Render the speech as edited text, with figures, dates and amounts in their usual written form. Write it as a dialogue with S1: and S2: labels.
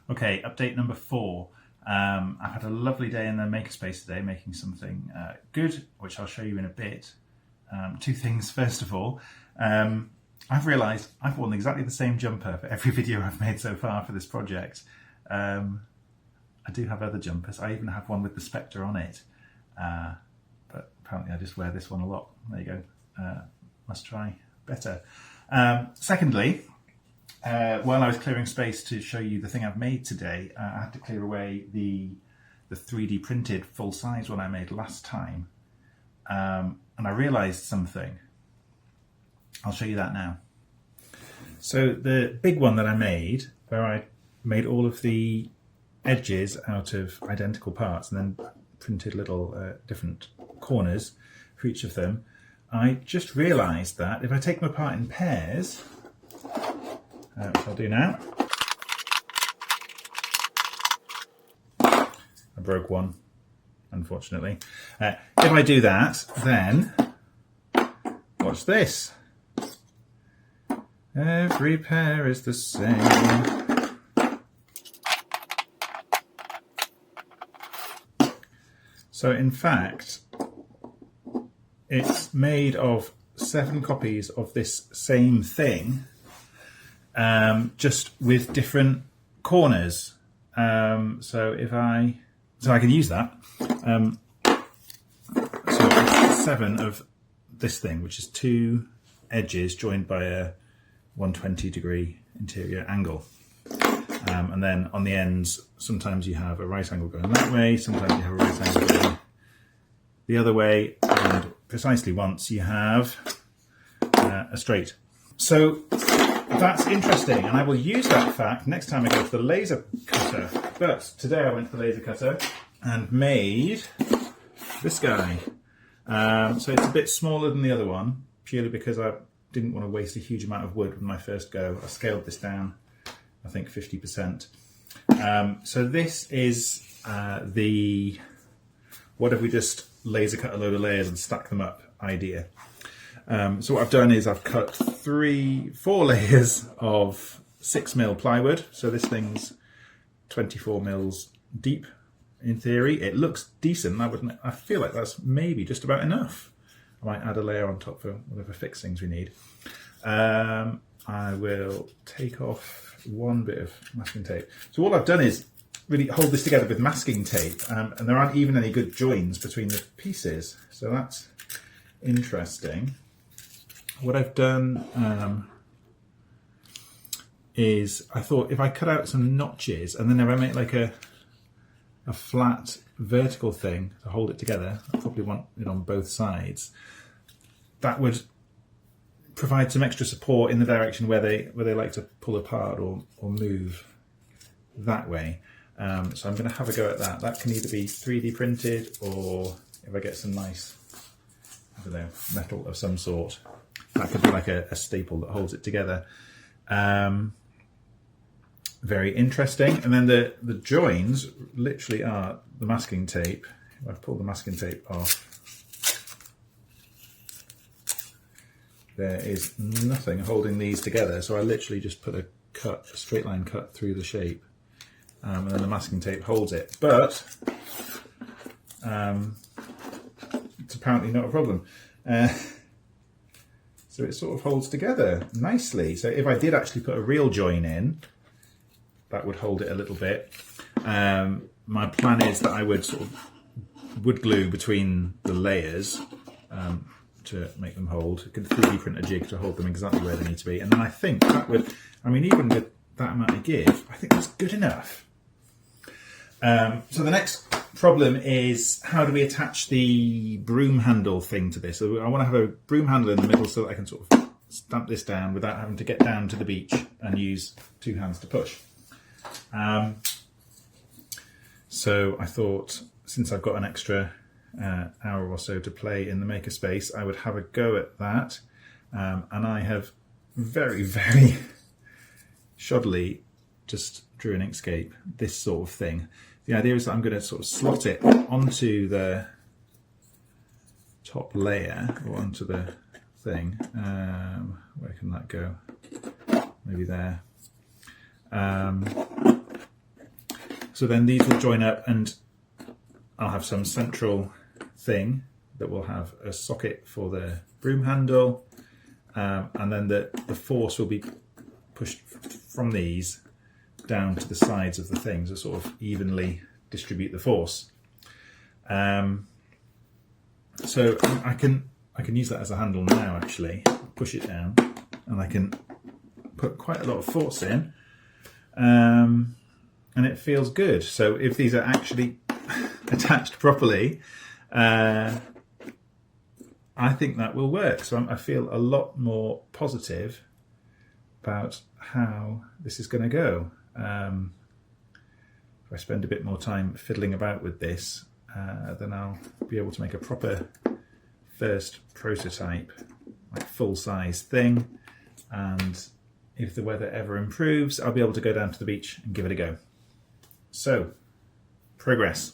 S1: Okay, update number 4. I've had a lovely day in the makerspace today, making something good, which I'll show you in a bit. 2 things. First of all, I've realised I've worn exactly the same jumper for every video I've made so far for this project. I do have other jumpers. I even have one with the Spectre on it, but apparently I just wear this one a lot. There you go. Must try better. Secondly, while I was clearing space to show you the thing I've made today, I had to clear away the 3D printed full size one I made last time, and I realised something. I'll show you that now. So the big one that I made, where I made all of the edges out of identical parts and then printed little different corners for each of them, I just realised that if I take them apart in pairs, which I'll do now. I broke one, unfortunately. If I do that, then watch this. Every pair is the same. So in fact, it's made of 7 copies of this same thing, just with different corners. So I can use that. So it's 7 of this thing, which is 2 edges joined by a 120-degree interior angle. And then on the ends, sometimes you have a right angle going that way, sometimes you have a right angle going the other way, and precisely once you have a straight. So that's interesting, and I will use that fact next time I go to the laser cutter. But today I went to the laser cutter and made this guy. So it's a bit smaller than the other one, purely because I didn't want to waste a huge amount of wood with my first go. I scaled this down, I think 50%. So this is the what if we just laser cut a load of layers and stack them up idea. So what I've done is I've cut 4 layers of 6mm plywood. So this thing's 24mm deep in theory. It looks decent. I feel like that's maybe just about enough. I might add a layer on top for whatever fixings we need. I will take off one bit of masking tape. So all I've done is really hold this together with masking tape, and there aren't even any good joins between the pieces. So that's interesting. What I've done is I thought if I cut out some notches and then if I make like a flat vertical thing to hold it together, I probably want it on both sides, that would provide some extra support in the direction where they like to pull apart or move that way. So I'm going to have a go at that. That can either be 3D printed, or if I get some nice, I don't know, metal of some sort, that could be like a staple that holds it together. Very interesting. And then the joins literally are the masking tape. If I pull the masking tape off, there is nothing holding these together. So I literally just put a straight line cut through the shape, and then the masking tape holds it. But it's apparently not a problem. So it sort of holds together nicely. So if I did actually put a real join in, that would hold it a little bit. My plan is that I would sort of wood glue between the layers to make them hold. I could 3D print a jig to hold them exactly where they need to be. And then I think that would, I mean, even with that amount of give, I think that's good enough. So the next problem is, how do we attach the broom handle thing to this? So I want to have a broom handle in the middle so that I can sort of stamp this down without having to get down to the beach and use 2 hands to push. So I thought, since I've got an extra hour or so to play in the makerspace, I would have a go at that. And I have very, very shoddily just drew in Inkscape this sort of thing. The idea is that I'm going to sort of slot it onto the top layer, or onto the thing. Where can that go? Maybe there. So then these will join up, and I'll have some central thing that will have a socket for the broom handle, and then the force will be pushed from these down to the sides of the things to sort of evenly distribute the force. So I can use that as a handle now, actually. Push it down, and I can put quite a lot of force in, and it feels good. So if these are actually attached properly, I think that will work. So I feel a lot more positive about how this is going to go. If I spend a bit more time fiddling about with this, then I'll be able to make a proper first prototype, like full-size thing. And if the weather ever improves, I'll be able to go down to the beach and give it a go. So, progress.